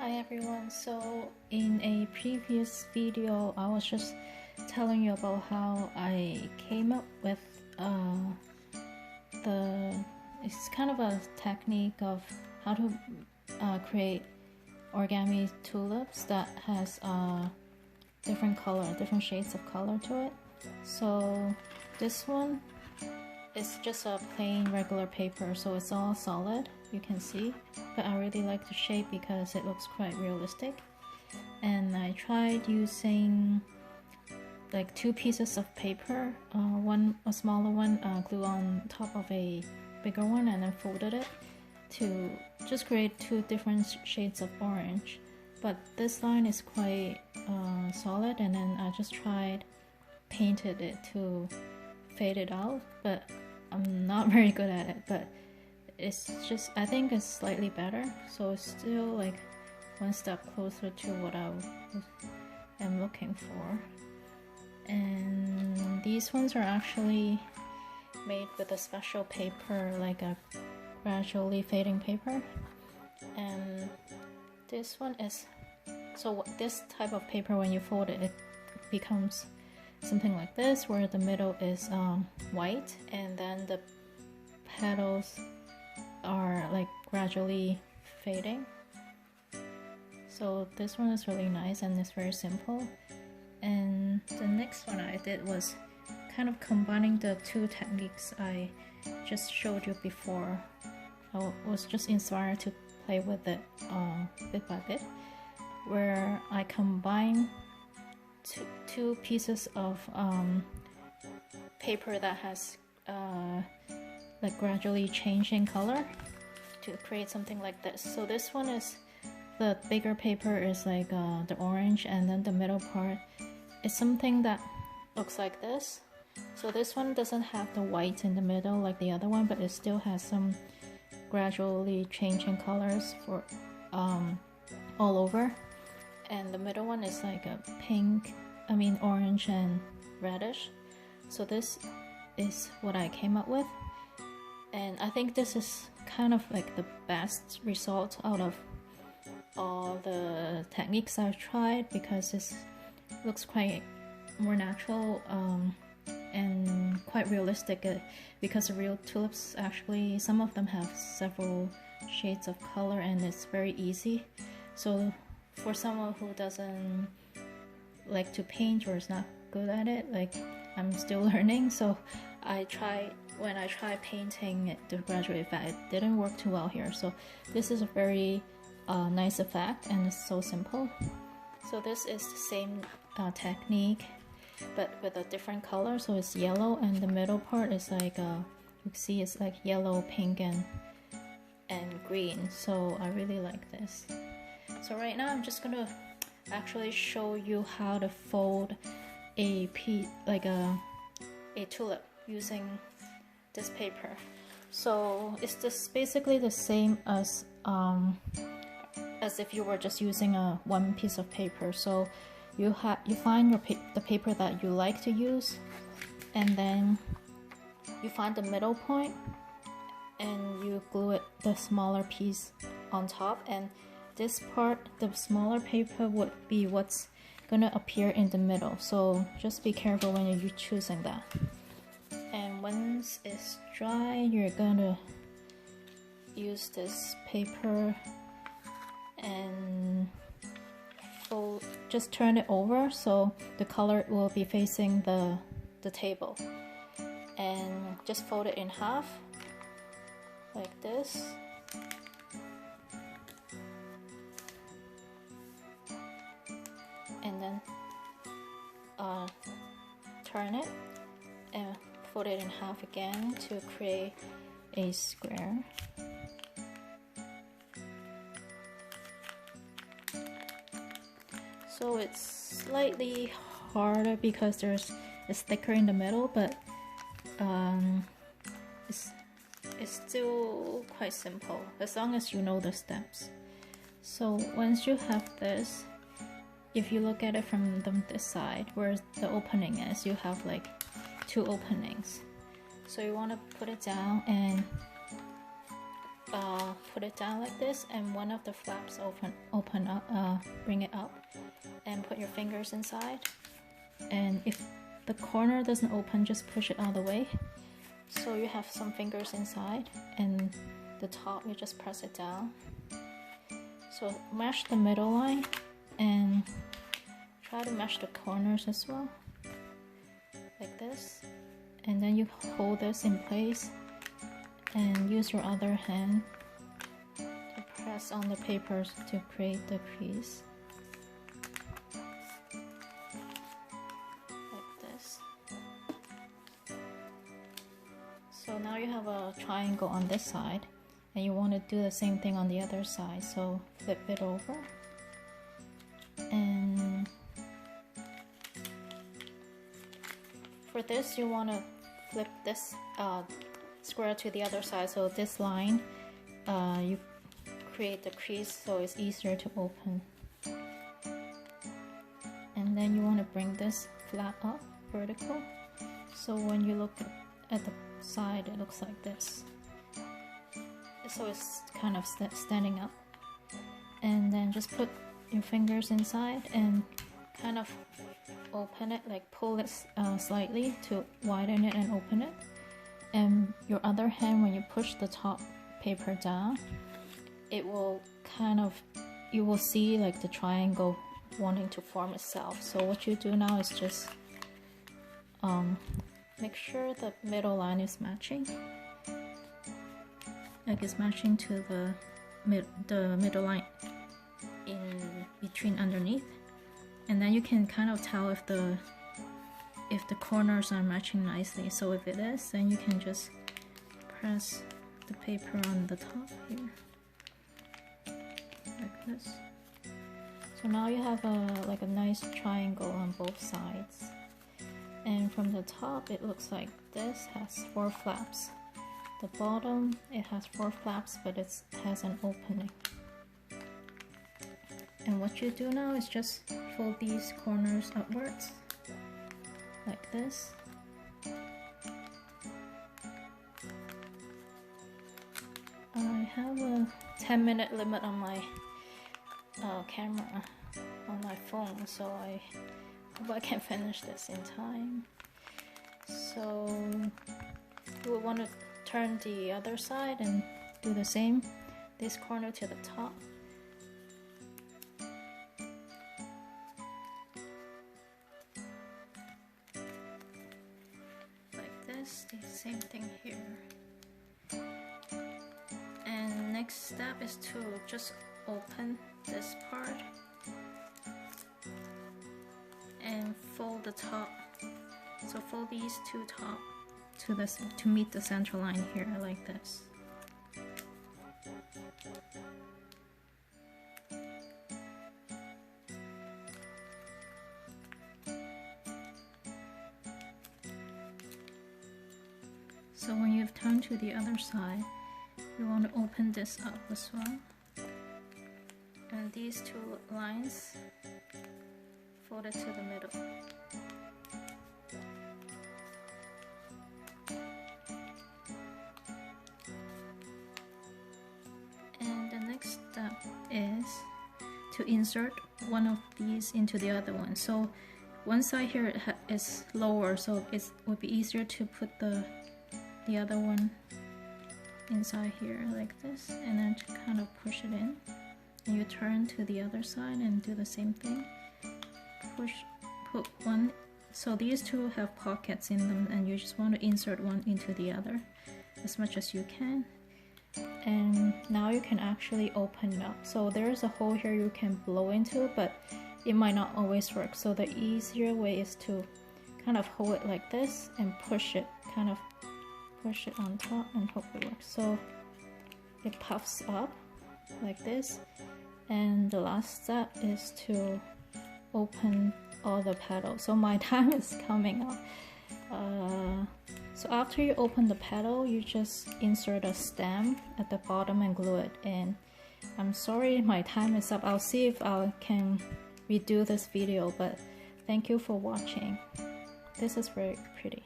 Hi everyone, so in a previous video I was just telling you about how I came up with it's kind of a technique of how to create origami tulips that has different shades of color to it. So this one is just a plain regular paper, so it's all solid, you can see, but I really like the shape because it looks quite realistic. And I tried using like two pieces of paper, a smaller one glue on top of a bigger one, and then folded it to just create two different shades of orange. But this line is quite solid, and then I just painted it to fade it out, but I'm not very good at it, but it's just, I think it's slightly better, so it's still like one step closer to what I am looking for. And these ones are actually made with a special paper, like a gradually fading paper. And this one is, so this type of paper, when you fold it, it becomes something like this, where the middle is white and then the petals are like gradually fading. So this one is really nice and it's very simple. And the next one I did was kind of combining the two techniques I just showed you before. I was just inspired to play with it bit by bit, where I combine two pieces of paper that has like gradually changing color to create something like this. So this one is, the bigger paper is like the orange, and then the middle part is something that looks like this. So this one doesn't have the white in the middle like the other one, but it still has some gradually changing colors for all over. And the middle one is like a orange and reddish. So this is what I came up with, and I think this is kind of like the best result out of all the techniques I've tried, because this looks quite more natural and quite realistic, because the real tulips, actually some of them have several shades of color and it's very easy. So for someone who doesn't like to paint or is not good at it, like I'm still learning, so when I tried painting the graduate effect, it didn't work too well here. So this is a very nice effect, and it's so simple. So this is the same technique but with a different color, so it's yellow, and the middle part is like you can see it's like yellow, pink and green. So I really like this. So right now I'm just gonna actually show you how to fold a tulip using this paper. So it's just basically the same as if you were just using one piece of paper. So you find the paper that you like to use, and then you find the middle point and you glue the smaller piece on top, and this part, the smaller paper, would be what's gonna appear in the middle. So just be careful when you're choosing that. And once it's dry, you're gonna use this paper and just turn it over so the color will be facing the table, and just fold it in half like this. And then turn it and fold it in half again to create a square. So it's slightly harder because it's thicker in the middle, but it's still quite simple as long as you know the steps. So once you have this, if you look at it from this side where the opening is, you have like two openings. So you want to put it down and put it down like this, and one of the flaps open up, bring it up, and put your fingers inside. And if the corner doesn't open, just push it all the way. So you have some fingers inside, and the top you just press it down. So mesh the middle line and try to mesh the corners as well, like this. And then you hold this in place and use your other hand to press on the papers to create the crease. Like this. So now you have a triangle on this side, and you want to do the same thing on the other side. So flip it over. And for this, you want to flip this square to the other side, so this line you create the crease so it's easier to open. And then you want to bring this flap up vertical, so when you look at the side it looks like this, so it's kind of standing up. And then just put your fingers inside and kind of open it, like pull it slightly to widen it and open it. And your other hand, when you push the top paper down, it will kind of, you will see like the triangle wanting to form itself. So what you do now is just make sure the middle line is matching, like it's matching to the middle line in between underneath. And then you can kind of tell if the corners are matching nicely. So if it is, then you can just press the paper on the top here, like this. So now you have like a nice triangle on both sides. And from the top, it looks like this has 4 flaps. The bottom, it has 4 flaps, but it has an opening. And what you do now is just fold these corners upwards, like this. I have a 10-minute limit on my camera on my phone, so I hope I can finish this in time. So you will want to turn the other side and do the same, this corner to the top. The same thing here. And next step is to just open this part and fold the top. So fold these 2 top to meet the center line here, like this. So when you've turned to the other side, you want to open this up as well. And these 2 lines, fold it to the middle. And the next step is to insert one of these into the other one. So one side here is lower, so it would be easier to put the other one inside here like this, and then to kind of push it in. And you turn to the other side and do the same thing. Put one, so these 2 have pockets in them, and you just want to insert one into the other as much as you can. And now you can actually open it up. So there's a hole here you can blow into, but it might not always work. So the easier way is to kind of hold it like this and push it, kind of push it on top and hope it works. So it puffs up like this. And the last step is to open all the petals. So my time is coming up. So after you open the petal, you just insert a stem at the bottom and glue it in. I'm sorry my time is up. I'll see if I can redo this video, but thank you for watching. This is very pretty.